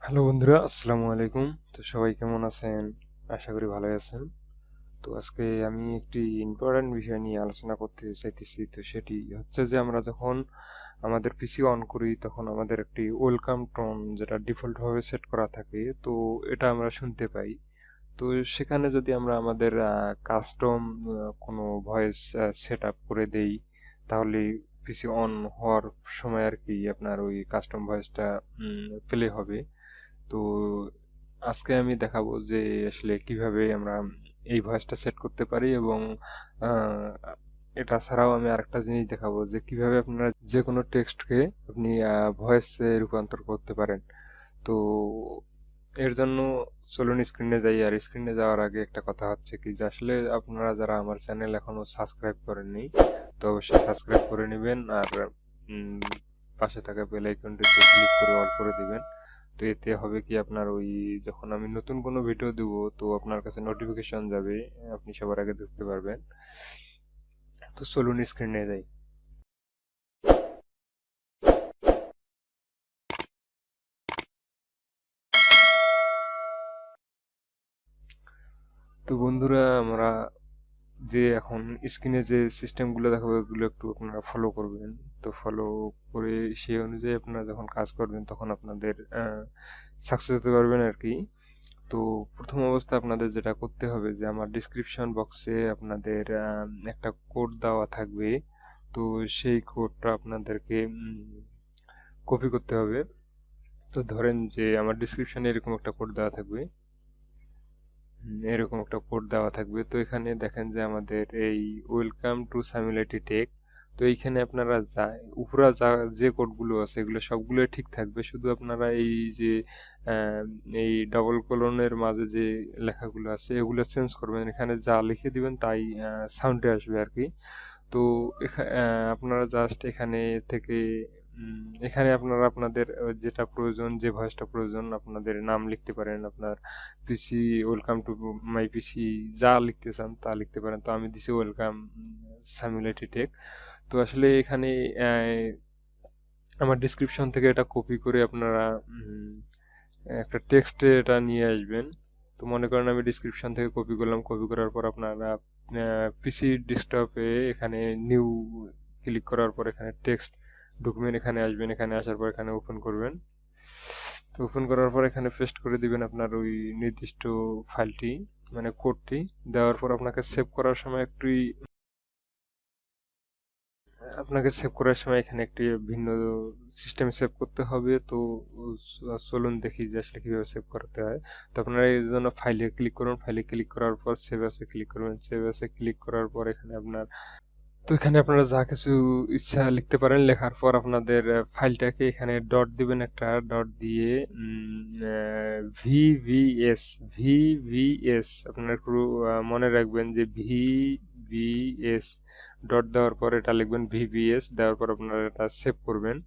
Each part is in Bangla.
হ্যালো বন্ধুরা, আসসালামু আলাইকুম। তো সবাই কেমন আছেন? আশা করি ভালোই আছেন। তো আজকে আমি একটি ইম্পর্ট্যান্ট বিষয় নিয়ে আলোচনা করতে চাইতেছি। তো সেটি হচ্ছে যে আমরা যখন আমাদের পিসি অন করি তখন আমাদের একটি ওয়েলকাম টোন যেটা ডিফল্ট ভাবে সেট করা থাকে, তো এটা আমরা শুনতে পাই। তো সেখানে যদি আমরা আমাদের কাস্টম কোনো ভয়েস সেট আপ করে দেই, তাহলে পিসি অন হওয়ার সময় আর কি আপনার ওই কাস্টম ভয়েসটা প্লে হবে। তো আজকে আমি দেখাবো যে আসলে কিভাবে আমরা এই ভয়েসটা সেট করতে পারি, এবং আহ, এটা ছাড়াও আমি আরেকটা জিনিস দেখাবো যে কিভাবে আপনারা যে কোনো টেক্সটকে আপনি ভয়েসে রূপান্তর করতে পারেন। তো এর জন্য চলুন স্ক্রিনে যাই। আর স্ক্রিনে যাওয়ার আগে একটা কথা হচ্ছে কি, যে আসলে আপনারা যারা আমার চ্যানেল এখনো সাবস্ক্রাইব করেননি, তো অবশ্যই সাবস্ক্রাইব করে নেবেন। আর উম, পাশে থাকা বেল আইকনটিতে ক্লিক করে অল করে দিবেন। তো এতে হবে কি, আপনার ওই যখন আমি নতুন কোনো ভিডিও দেবো তো আপনার কাছে নোটিফিকেশন যাবে, আপনি সবার আগে দেখতে পারবেন। তো চলুন স্ক্রিনে যাই। তো বন্ধুরা, আমরা যে এখন স্ক্রিনে যে সিস্টেমগুলো দেখাবো এগুলো একটু আপনারা ফলো করবেন। তো ফলো করে সেই অনুযায়ী আপনারা যখন কাজ করবেন তখন আপনাদের সাকসেস হতে পারবেন আর কি। তো প্রথম অবস্থা আপনাদের যেটা করতে হবে, যে আমার ডিসক্রিপশন বক্সে আপনাদের একটা কোড দেওয়া থাকবে। তো সেই কোডটা আপনাদেরকে কপি করতে হবে। তো ধরেন যে আমার ডিসক্রিপশনে এরকম একটা কোড দেওয়া থাকবে। এরকম একটা কোড দেওয়া থাকবে। তো এখানে দেখেন যে আমাদের এই ওয়েলকাম টু সামিউলেটি টেক। তো এইখানে আপনারা যা উপরা যা যে কোডগুলো আছে এগুলো সবগুলোই ঠিক থাকবে, শুধু আপনারা এই যে আহ, এই ডবল কোলনের মাঝে যে লেখাগুলো আছে এগুলো চেঞ্জ করবেন। এখানে যা লিখে দিবেন তাই সাউন্ডে আসবে আর কি। তো আপনারা জাস্ট এখানে থেকে এখানে আপনারা আপনাদের যেটা প্রয়োজন, যে ভয়েসটা প্রয়োজন আপনাদের নাম লিখতে পারেন, আপনার পিসি ওয়েলকাম টু মাই পিসি যা লিখতে চান তা লিখতে পারেন। তো আমি দিছি ওয়েলকাম সামিউলেটি টেক। তো আসলে এখানে আমার ডিসক্রিপশন থেকে এটা কপি করে আপনারা একটা টেক্সটে এটা নিয়ে আসবেন। তো মনে করেন আমি ডিসক্রিপশন থেকে কপি করলাম, কপি করার পর আপনারা পিসি ডেস্কটপে এখানে নিউ ক্লিক করার পর এখানে টেক্সট ডকুমেন্ট এখানে আসবেন। এখানে আসার পর এখানে ওপেন করবেন। তো ওপেন করার পর এখানে পেস্ট করে দিবেন আপনার ওই নির্দিষ্ট ফাইলটি, মানে কোডটি। দেওয়ার পর আপনাকে সেভ করার সময় এখানে একটি ভিন্ন সিস্টেমে সেভ করতে হবে। তো চলুন দেখি যে আসলে কিভাবে সেভ করতে হয়। তো আপনারা এই জন্য ফাইলে ক্লিক করুন, ফাইলে ক্লিক করার পর সেভ আসে ক্লিক করবেন। সেভ আসে ক্লিক করার পর এখানে আপনার, তো এখানে আপনারা যা কিছু ইচ্ছা লিখতে পারেন। লেখার পর আপনাদের ফাইলটাকে এখানে ডট দিবেন, একটা ডট দিয়ে ভিভিএস ভিভিএস আপনারা একটু মনে রাখবেন যে ভিভিএস ডট দেওয়ার পর এটা লিখবেন ভিভিএস, দেওয়ার পর আপনারা এটা সেভ করবেন।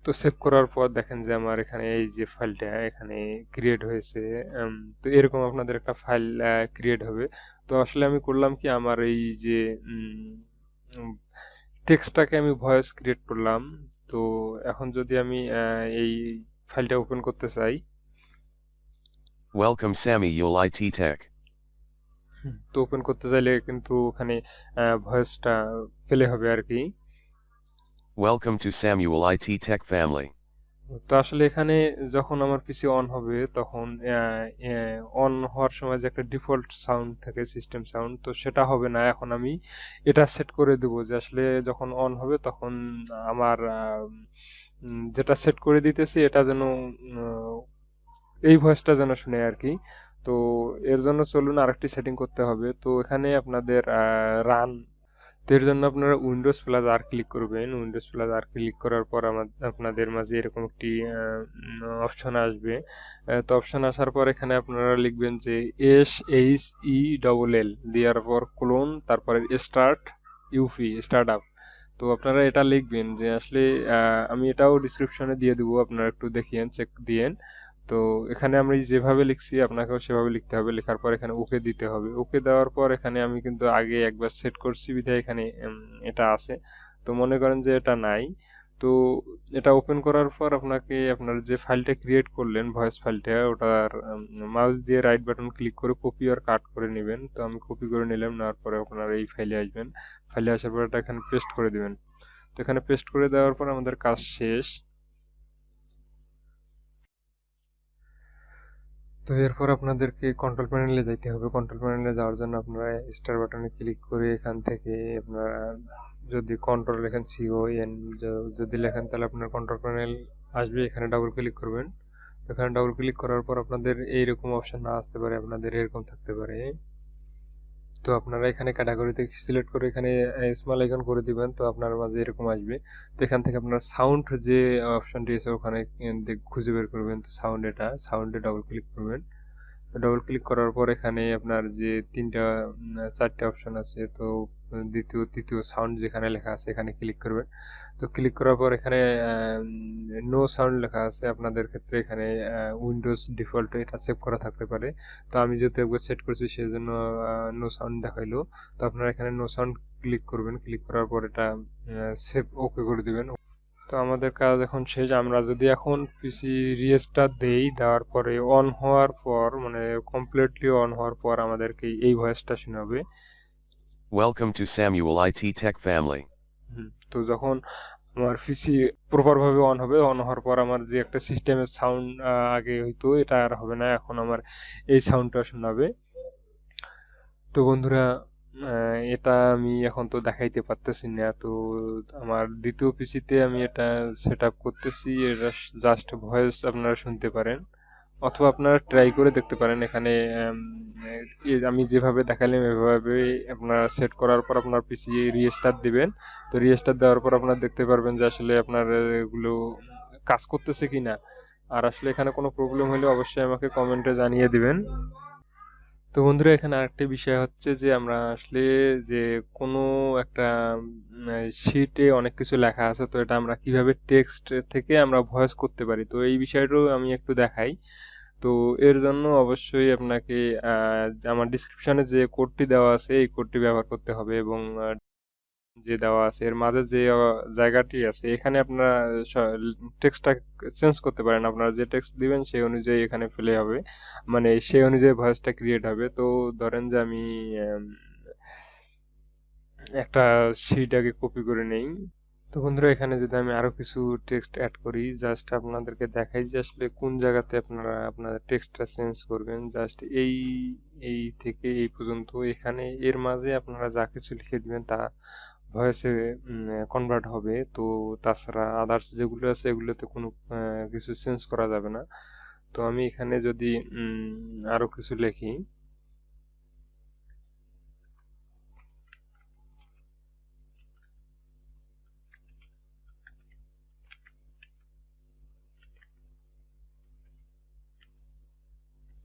তো সেভ করার পর দেখেন যে আমার এখানে এই যে ফাইলটা এখানে ক্রিয়েট হয়েছে। তো এরকম আপনাদের একটা ফাইল ক্রিয়েট হবে। তো আসলে আমি করলাম কি, আমার এই যে টেক্সটটাকে আমি ভয়েস ক্রিয়েট করলাম। তো এখন যদি আমি এই ফাইলটা ওপেন করতে চাই, Welcome Samiul IT Tech. তো ওপেন করতে চাইলে কিন্তু ওখানে ভয়েসটা প্লে হবে আর কি। Welcome to Samuel IT Tech family. তো আসলে এখানে যখন আমার পিসি অন হবে তখন অন হওয়ার সময় যে একটা ডিফল্ট সাউন্ড থাকে, সিস্টেম সাউন্ড, তো সেটা হবে না। এখন আমি এটা সেট করে দেবো যে আসলে যখন অন হবে তখন আমার যেটা সেট করে দিতেছি এটা যেন এই ভয়েসটা যেন শুনে আর কি। তো এর জন্য চলুন আরেকটি সেটিং করতে হবে। তো এখানে আপনাদের রান, তো এর জন্য আপনারা উইন্ডোজ প্লাস আর ক্লিক করবেন। উইন্ডোজ প্লাস আর ক্লিক করার পর আপনাদের মাঝে এরকম একটি অপশন আসবে। তো অপশন আসার পর এখানে আপনারা লিখবেন যে SHELL দেওয়ার পর ক্লোন, তারপরে স্টার্ট ইউপি স্টার্ট আপ। তো আপনারা এটা লিখবেন যে আসলে আমি এটাও ডিসক্রিপশনে দিয়ে দেবো, আপনারা একটু দেখিয়েন, চেক দিয়েন। তো এখানে আমি যেভাবে লিখছি আপনাকেও সেভাবে লিখতে হবে। লেখার পর এখানে ওকে দিতে হবে। ওকে দেওয়ার পর এখানে আমি কিন্তু আগে একবার সেট করছি বিধায় এখানে এটা আছে। তো মনে করেন যে এটা নাই, তো এটা ওপেন করার পর আপনাকে আপনার যে ফাইলটা ক্রিয়েট করলেন ভয়েস ফাইলটা ওটার মাউস দিয়ে রাইট বাটন ক্লিক করে কপি আর কাট করে নেবেন। তো আমি কপি করে নিলাম, নেওয়ার পরে আপনারা এই ফাইলে আসবেন। ফাইলে আসার পর এটা এখানে পেস্ট করে দিবেন। তো এখানে পেস্ট করে দেওয়ার পর আমাদের কাজ শেষ। তো এরপর আপনাদেরকে কন্ট্রোল প্যানেলে যাইতে হবে। কন্ট্রোল প্যানেলে যাওয়ার জন্য আপনারা স্টার বাটনে ক্লিক করে এখান থেকে আপনারা যদি কন্ট্রোল লেখেন CON যদি লেখেন তাহলে আপনার কন্ট্রোল প্যানেল আসবে। এখানে ডাবল ক্লিক করবেন। এখানে ডাবল ক্লিক করার পর আপনাদের এইরকম অপশন না আসতে পারে, আপনাদের এরকম থাকতে পারে। তো আপনারা এখানে ক্যাটাগরিতে সিলেক্ট করে এখানে স্মল আইকন করে দিবেন। তো আপনার মাঝে এরকম আসবে। তো এখান থেকে আপনার সাউন্ড যে অপশনটি আছে ওখানে খুঁজে বের করবেন। তো সাউন্ড, এটা সাউন্ডে ডাবল ক্লিক করবেন। ডাবল ক্লিক করার পর এখানে আপনার যে চারটে অপশন আছে, তো দ্বিতীয় তৃতীয় সাউন্ড যেখানে লেখা আছে এখানে ক্লিক করবেন। তো ক্লিক করার পর এখানে নো সাউন্ড লেখা আছে। আপনাদের ক্ষেত্রে এখানে উইন্ডোজ ডিফল্ট এটা সেভ করা থাকতে পারে। তো আমি যেহেতু একবার সেট করছি সেই জন্য নো সাউন্ড দেখাইলো। তো আপনারা এখানে নো সাউন্ড ক্লিক করবেন। ক্লিক করার পর এটা সেভ ওকে করে দিবেন। তো আমাদের কাজ এখন শেষ। আমরা যদি এখন পিসি রিস্টার্ট দেই, দেওয়ার পরে অন হওয়ার পর মানে কমপ্লিটলি অন হওয়ার পর আমাদেরকে এই ভয়েসটা শোনাবে। Welcome to Samuel IT Tech Family. তো যখন আমার পিসি প্রপার ভাবে অন হবে, অন হওয়ার পর আমার যে একটা সিস্টেমের সাউন্ড আগে হইতো এটা আর হবে না, এখন আমার এই সাউন্ডটা শোনাবে। তো বন্ধুরা, এটা আমি এখন তো দেখাইতে পারতেছি না। তো আমার দ্বিতীয় পিসিতে আমি এটা সেট আপ করতেছি। এটা জাস্ট ভয়েস আপনারা শুনতে পারেন, অথবা আপনারা ট্রাই করে দেখতে পারেন। এখানে আমি যেভাবে দেখালাম এভাবে আপনারা সেট করার পর আপনার পিসি রিস্টার্ট দিবেন। তো রিস্টার্ট দেওয়ার পর আপনারা দেখতে পারবেন যে আসলে আপনার এগুলো কাজ করতেছে কিনা। আর আসলে এখানে কোনো প্রবলেম হলে অবশ্যই আমাকে কমেন্টে জানিয়ে দিবেন। তো বন্ধুরা, এখানে আরেকটা বিষয় হচ্ছে যে আমরা আসলে যে কোনো একটা শিটে অনেক কিছু লেখা আছে, তো এটা আমরা কিভাবে টেক্সট থেকে আমরা ভয়েস করতে পারি, তো এই বিষয়টাও আমি একটু দেখাই। তো এর জন্য অবশ্যই আপনাকে আমার ডিসক্রিপশনে যে কোডটি দেওয়া আছে এই কোডটি ব্যবহার করতে হবে, এবং যে দেওয়া আছে এর মাঝে যে জায়গাটি আছে এখানে আপনারা টেক্সটটা চেঞ্জ করতে পারেন। আপনারা যে টেক্সট দিবেন সেই অনুযায়ী এখানে প্লে হবে, মানে সেই অনুযায়ী ভয়েসটা ক্রিয়েট হবে। তো ধরেন যে আমি একটা শিট আগে কপি করে নেই। তো বন্ধুরা, এখানে যদি আমি আরো কিছু টেক্সট অ্যাড করি, জাস্ট আপনাদেরকে দেখাই যে আসলে কোন জায়গাতে আপনারা আপনাদের টেক্সটটা চেঞ্জ করবেন। জাস্ট এই এই থেকে এই পর্যন্ত, এখানে এর মাঝে আপনারা যা কিছু লিখে দিবেন তা ভয়েসে কনভার্ট হবে। তো তাছাড়া আদার্স যেগুলো আছে এগুলোতে কোনো কিছু চেঞ্জ করা যাবে না। তো আমি এখানে যদি আরো কিছু লিখি,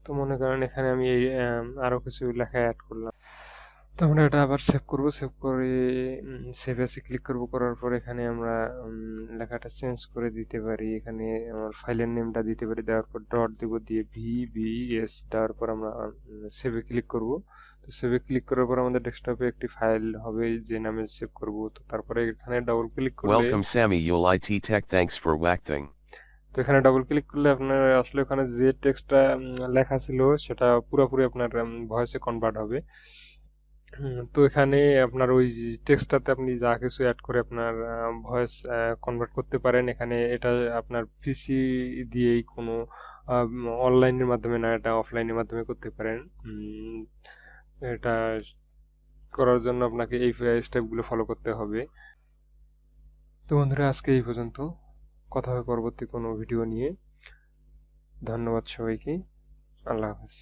তো মনে করেন এখানে আমি এই আরো কিছু লেখা অ্যাড করলাম। তো আমরা এটা আবার সেভ করব। সেভ করে সেভ এসে ক্লিক করব। করার পর এখানে আমরা লেখাটা চেঞ্জ করে দিতে পারি। এখানে আমার ফাইলের নেমটা দিতে পারি, দেওয়ার পর ডট দিব, দিয়ে VBS দেওয়ার পর আমরা সেভে ক্লিক করব। তো সেভে ক্লিক করার পর আমাদের ডেস্কটপে একটি ফাইল হবে যে নামে সেভ করব। তো তারপরে এখানে ডাবল ক্লিক করলে, Welcome Samiul IT Tech. Thanks for wacting. তো এখানে ডাবল ক্লিক করলে আপনার আসলে ওখানে যে টেক্সটটা লেখা ছিল সেটা পুরোপুরি আপনার ভয়েসে কনভার্ট হবে। তো এখানে আপনার ওই টেক্সটটাতে আপনি যা কিছু অ্যাড করে আপনার ভয়েস কনভার্ট করতে পারেন। এখানে এটা আপনার পিসি দিয়েই কোনো অনলাইনের মাধ্যমে না, এটা অফলাইনের মাধ্যমে করতে পারেন। এটা করার জন্য আপনাকে এই স্টেপগুলো ফলো করতে হবে। তো বন্ধুরা, আজকে এই পর্যন্ত। কথা হবে পরবর্তী কোনো ভিডিও নিয়ে। ধন্যবাদ সবাইকে। আল্লাহ হাফেজ।